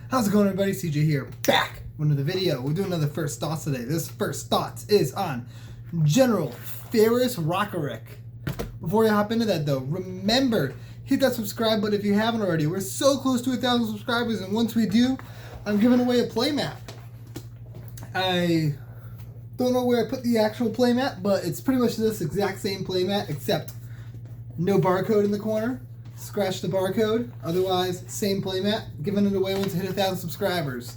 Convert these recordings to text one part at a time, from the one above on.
How's it going, everybody? CJ here, back with another video. We're doing another First Thoughts today. This First Thoughts is on General Ferrous Rokiric. Before you hop into that, though, remember, hit that subscribe button if you haven't already. We're so close to 1,000 subscribers, and once we do, I'm giving away a playmat. I don't know where I put the actual playmat, but it's pretty much this exact same playmat, except no barcode in the corner. Scratch the barcode. Otherwise, same playmat. Giving it away once I hit 1,000 subscribers.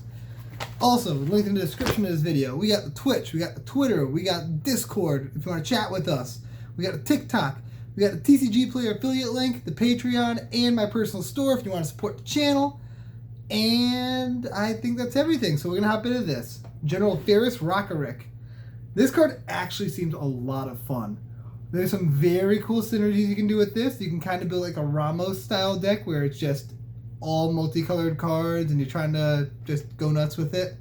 Also, linked in the description of this video. We got the Twitch, we got the Twitter, we got Discord if you want to chat with us. We got the TikTok, we got the TCG Player affiliate link, the Patreon, and my personal store if you want to support the channel. And I think that's everything. So we're going to hop into this. General Ferrous Rokiric. This card actually seems a lot of fun. There's some very cool synergies you can do with this. You can kind of build like a Ramos style deck where it's just all multicolored cards and you're trying to just go nuts with it.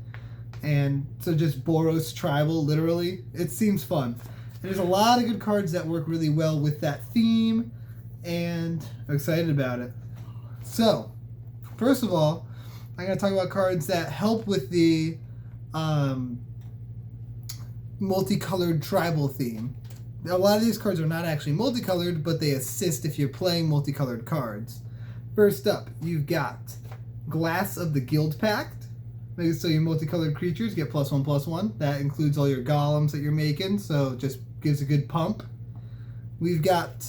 And so just Boros tribal, literally. It seems fun. And there's a lot of good cards that work really well with that theme, and I'm excited about it. So, first of all, I'm going to talk about cards that help with the multicolored tribal theme. A lot of these cards are not actually multicolored, but they assist if you're playing multicolored cards. First up, you've got Glass of the Guild Pact. Make it so your multicolored creatures get +1/+1. That includes all your golems that you're making, so it just gives a good pump. We've got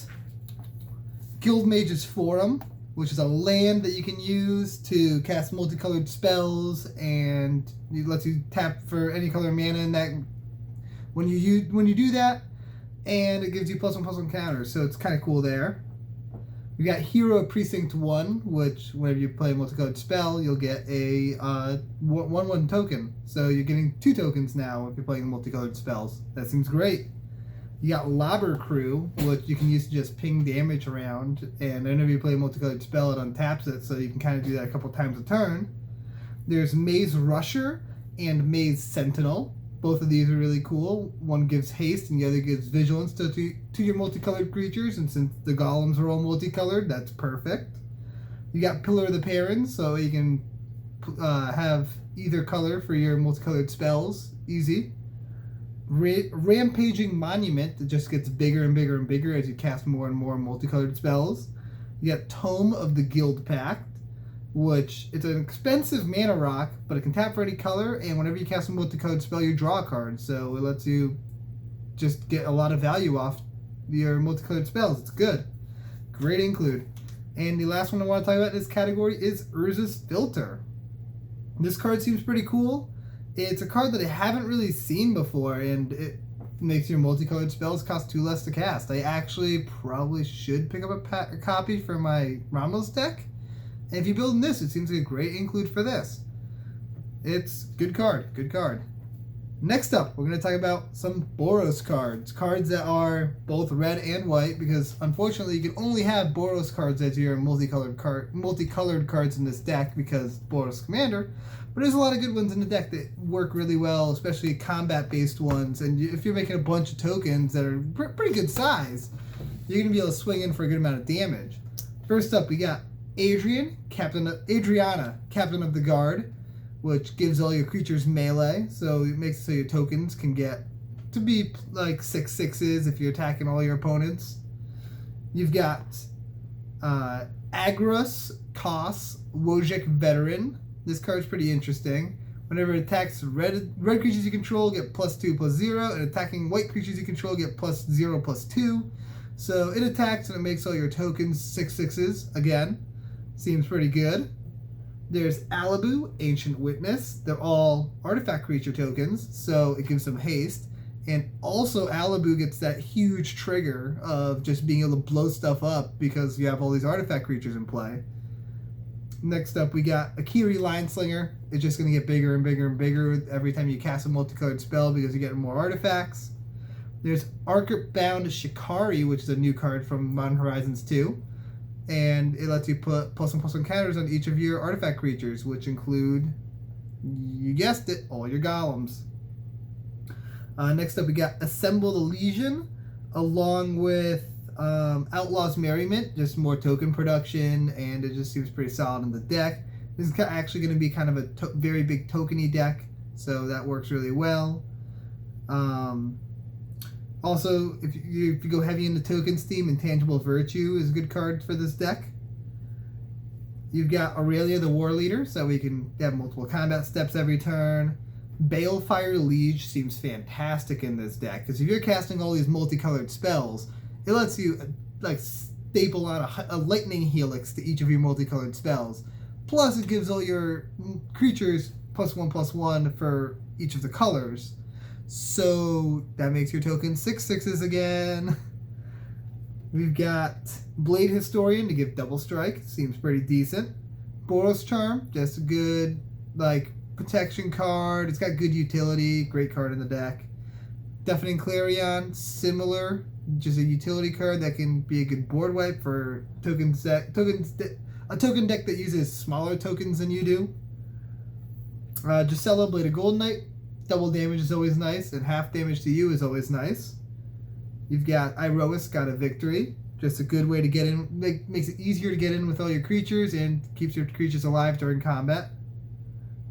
Guild Mage's Forum, which is a land that you can use to cast multicolored spells, and it lets you tap for any color mana in that when you do that. And it gives you +1/+1 counters, so it's kind of cool there. We got Hero Precinct 1, which whenever you play a multicolored spell, you'll get a 1/1 token. So you're getting 2 tokens now if you're playing multicolored spells. That seems great. You got Lobber Crew, which you can use to just ping damage around, and whenever you play a multicolored spell, it untaps it, so you can kind of do that a couple times a turn. There's Maze Rusher and Maze Sentinel. Both of these are really cool. One gives haste and the other gives vigilance to your multicolored creatures, and since the golems are all multicolored, that's perfect. You got Pillar of the Parents, so you can have either color for your multicolored spells. Easy. Rampaging Monument that just gets bigger and bigger and bigger as you cast more and more multicolored spells. You got Tome of the Guild Pact, which it's an expensive mana rock, but it can tap for any color, and whenever you cast a multicolored spell, you draw a card, so it lets you just get a lot of value off your multicolored spells. It's good. Great include. And the last one I want to talk about in this category is Urza's Filter. This card seems pretty cool. It's a card that I haven't really seen before, and it makes your multicolored spells cost 2 less to cast. I actually probably should pick up a copy for my Ramos deck. And if you're building this, it seems like a great include for this. It's good card, good card. Next up, we're going to talk about some Boros cards. Cards that are both red and white, because unfortunately you can only have Boros cards as your multicolored cards in this deck because Boros Commander. But there's a lot of good ones in the deck that work really well, especially combat-based ones. And if you're making a bunch of tokens that are pretty good size, you're going to be able to swing in for a good amount of damage. First up, we got Adriana, Captain of the Guard, which gives all your creatures melee, so it makes it so your tokens can get to be like 6/6s if you're attacking all your opponents. You've got Agros Kos, Wojek Veteran. This card's pretty interesting. Whenever it attacks red creatures you control, get +2/+0, and attacking white creatures you control get +0/+2. So it attacks and it makes all your tokens 6/6s again. Seems pretty good. There's Alibu, Ancient Witness. They're all artifact creature tokens, so it gives them haste. And also Alibu gets that huge trigger of just being able to blow stuff up because you have all these artifact creatures in play. Next up, we got Akiri Lineslinger. It's just going to get bigger and bigger and bigger every time you cast a multicolored spell because you're getting more artifacts. There's Archer Bound Shikari, which is a new card from Modern Horizons 2. And it lets you put +1/+1 counters on each of your artifact creatures, which include, you guessed it, all your golems. Next up, we got Assemble the Legion, along with Outlaw's Merriment, just more token production, and it just seems pretty solid in the deck. This is actually going to be kind of a very big tokeny deck, so that works really well. Also, if you go heavy into tokens theme, Intangible Virtue is a good card for this deck. You've got Aurelia the War Leader, so we can have multiple combat steps every turn. Balefire Liege seems fantastic in this deck, because if you're casting all these multicolored spells, it lets you like staple on a lightning helix to each of your multicolored spells. Plus, it gives all your creatures +1/+1 for each of the colors. So that makes your token 6/6s again. We've got Blade Historian to give double strike. Seems pretty decent. Boros Charm, just a good like protection card. It's got good utility. Great card in the deck. Deafening Clarion, similar. Just a utility card that can be a good board wipe for a token deck that uses smaller tokens than you do. Gisela, Blade of Golden Knight. Double damage is always nice, and half damage to you is always nice. You've got Iroas, God of Victory. Just a good way to get in. Makes it easier to get in with all your creatures and keeps your creatures alive during combat.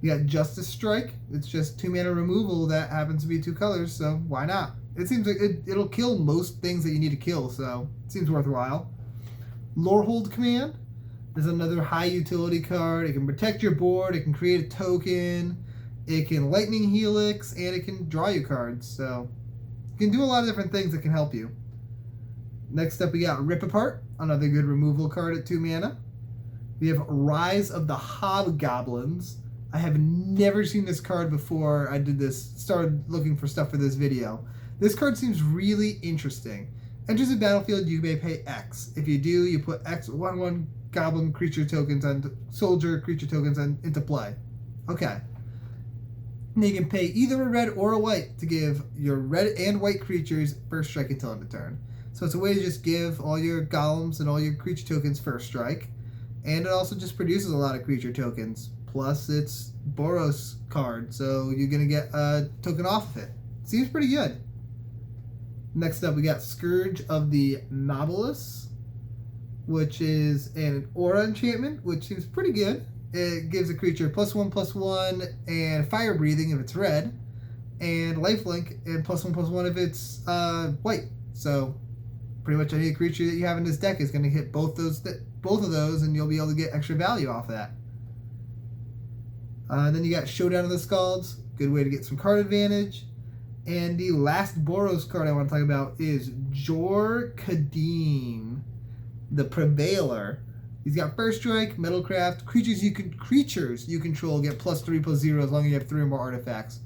You got Justice Strike. It's just 2-mana removal that happens to be 2 colors, so why not? It seems like it'll kill most things that you need to kill, so it seems worthwhile. Lorehold Command is another high utility card. It can protect your board. It can create a token. It can Lightning Helix, and it can draw you cards, so you can do a lot of different things that can help you. Next up, we got Rip Apart, another good removal card at 2 mana. We have Rise of the Hobgoblins. I have never seen this card before I started looking for stuff for this video. This card seems really interesting. Enters the battlefield, you may pay X. If you do, you put X 1/1 goblin creature tokens and soldier creature tokens into play. Okay. And you can pay either a red or a white to give your red and white creatures first strike until end of turn. So it's a way to just give all your golems and all your creature tokens first strike. And it also just produces a lot of creature tokens. Plus it's Boros card, so you're going to get a token off of it. Seems pretty good. Next up we got Scourge of the Nautilus, which is an aura enchantment, which seems pretty good. It gives a creature +1/+1 and fire breathing if it's red, and lifelink and +1/+1 if it's white. So pretty much any creature that you have in this deck is going to hit both of those, and you'll be able to get extra value off that. Then you got Showdown of the Scalds, good way to get some card advantage. And the last Boros card I want to talk about is Jor Kadeen, the Prevailer. He's got first strike, metalcraft, creatures you control get +3/+0 as long as you have 3 or more artifacts.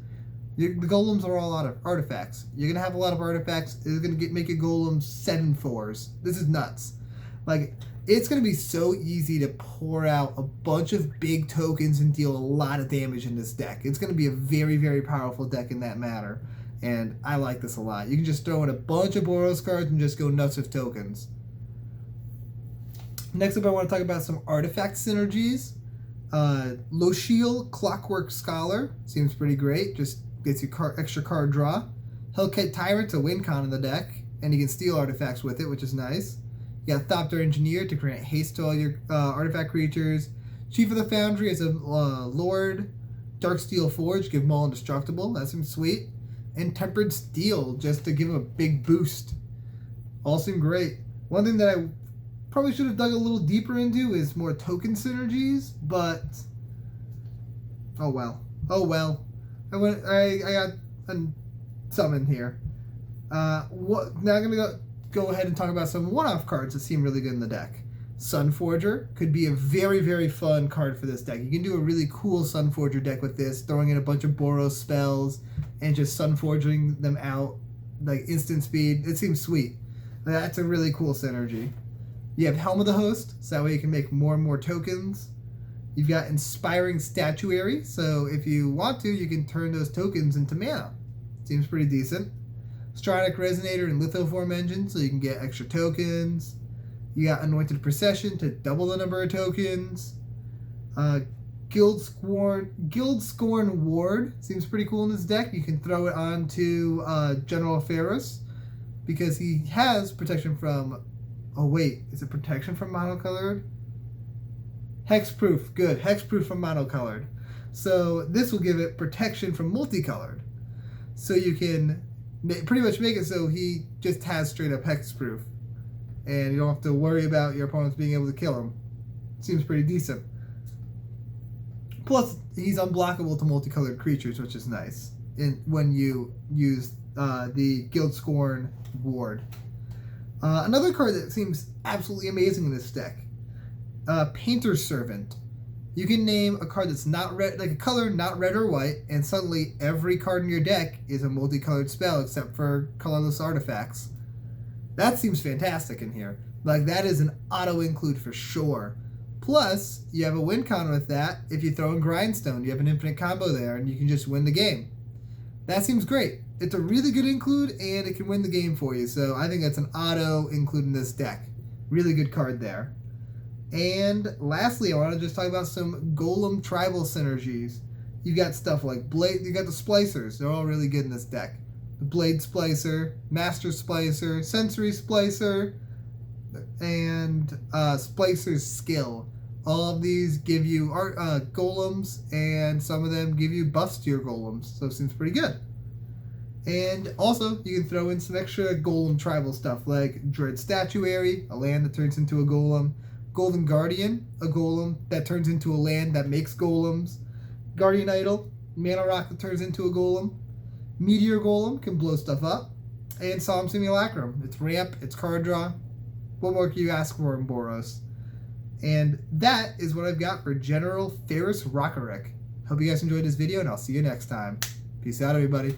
The golems are all out of artifacts. You're gonna have a lot of artifacts. It's gonna make your golems 7/4s. This is nuts. Like, it's gonna be so easy to pour out a bunch of big tokens and deal a lot of damage in this deck. It's gonna be a very, very powerful deck in that matter. And I like this a lot. You can just throw in a bunch of Boros cards and just go nuts with tokens. Next up, I want to talk about some artifact synergies. Lochiel Clockwork Scholar seems pretty great. Just gets you extra card draw. Hellkite Tyrant's a win con in the deck, and you can steal artifacts with it, which is nice. You got Thopter Engineer to grant haste to all your artifact creatures. Chief of the Foundry is a lord. Darksteel Forge, give them all indestructible. That seems sweet. And Tempered Steel, just to give them a big boost. All seem great. One thing that I probably should have dug a little deeper into is more token synergies, but oh well. Oh well. I got something here. Now I'm gonna go ahead and talk about some one-off cards that seem really good in the deck. Sunforger could be a very, very fun card for this deck. You can do a really cool Sunforger deck with this, throwing in a bunch of Boros spells and just Sunforging them out like instant speed. It seems sweet. That's a really cool synergy. You have Helm of the Host, so that way you can make more and more tokens. You've got Inspiring Statuary, so if you want to, you can turn those tokens into mana. Seems pretty decent. Stronic Resonator and Lithoform Engine, so you can get extra tokens. You got Anointed Procession to double the number of tokens. Guild Scorn Ward seems pretty cool in this deck. You can throw it onto General Ferrous because he has protection from... Oh wait, is it protection from monocolored? Hexproof, good. Hexproof from monocolored. So this will give it protection from multicolored. So you can pretty much make it so he just has straight up hexproof. And you don't have to worry about your opponents being able to kill him. Seems pretty decent. Plus, he's unblockable to multicolored creatures, which is nice when you use the Guild Scorn ward. Another card that seems absolutely amazing in this deck, Painter's Servant. You can name a card that's not red, like a color not red or white, and suddenly every card in your deck is a multicolored spell except for colorless artifacts. That seems fantastic in here. Like, that is an auto include for sure. Plus, you have a win con with that. If you throw in Grindstone, you have an infinite combo there, and you can just win the game. That seems great. It's a really good include, and it can win the game for you. So I think that's an auto include in this deck. Really good card there. And lastly, I want to just talk about some Golem tribal synergies. You got stuff like Blade. You got the Splicers. They're all really good in this deck. The Blade Splicer, Master Splicer, Sensory Splicer, and Splicer's Skill. All of these give you golems, and some of them give you buffs to your golems, so it seems pretty good. And also, you can throw in some extra golem tribal stuff, like Dread Statuary, a land that turns into a golem, Golden Guardian, a golem that turns into a land that makes golems, Guardian Idol, mana rock that turns into a golem, Meteor Golem can blow stuff up, and Solemn Simulacrum. It's ramp, it's card draw. What more can you ask for in Boros? And that is what I've got for General Ferrous Rokiric. Hope you guys enjoyed this video, and I'll see you next time. Peace out, everybody.